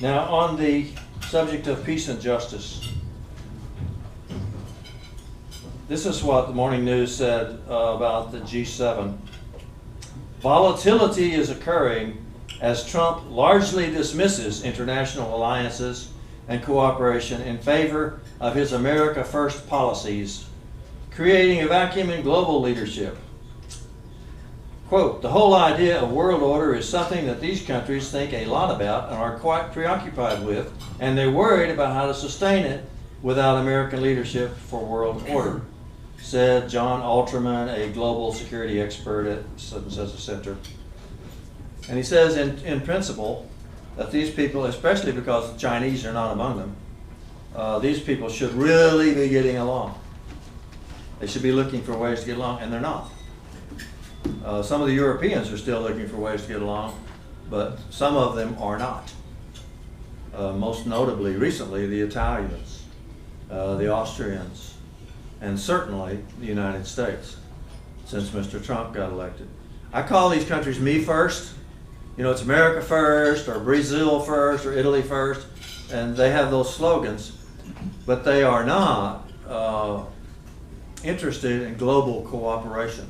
Now, on the subject of peace and justice, this is what the Morning News said about the G7. Volatility is occurring as Trump largely dismisses international alliances and cooperation in favor of his America First policies, creating a vacuum in global leadership. Quote, the whole idea of world order is something that these countries think a lot about and are quite preoccupied with, and they're worried about how to sustain it without American leadership for world order, said John Alterman, a global security expert at Such Center. And he says in principle that these people, especially because the Chinese are not among them, these people should really be getting along. They should be looking for ways to get along, and they're not. Some of the Europeans are still looking for ways to get along, but some of them are not. Most notably, recently, the Italians, the Austrians, and certainly the United States, since Mr. Trump got elected. I call these countries me first. You know, it's America first, or Brazil first, or Italy first, and they have those slogans, but they are not interested in global cooperation.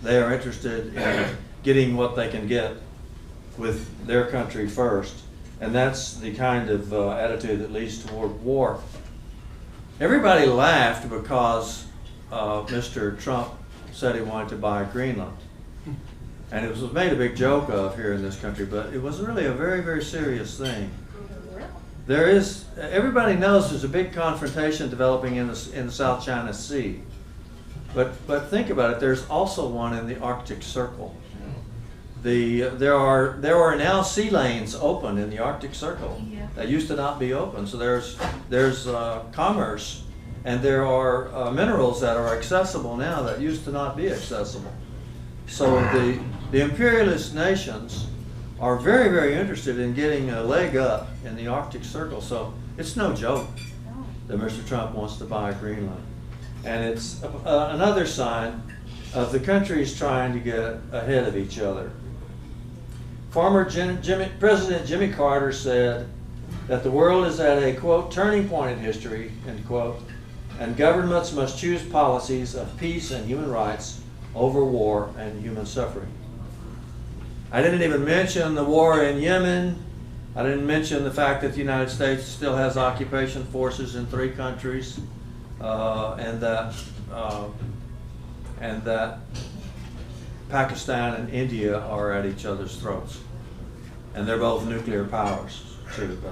They are interested in getting what they can get with their country first, and that's the kind of attitude that leads toward war. Everybody laughed because Mr. Trump said he wanted to buy Greenland. And it was made a big joke of here in this country, but it was really a very, very serious thing. There is, everybody knows there's a big confrontation developing in the South China Sea. But think about it, there's also one in the Arctic Circle. There are now sea lanes open in the Arctic Circle that used to not be open. So there's commerce, and there are minerals that are accessible now that used to not be accessible. So the imperialist nations are very, very interested in getting a leg up in the Arctic Circle. So it's no joke that Mr. Trump wants to buy Greenland. And it's another sign of the countries trying to get ahead of each other. Former President Jimmy Carter said that the world is at a, quote, turning point in history, end quote, and governments must choose policies of peace and human rights over war and human suffering. I didn't even mention the war in Yemen. I didn't mention the fact that the United States still has occupation forces in 3 countries, and that Pakistan and India are at each other's throats. And they're both nuclear powers, too.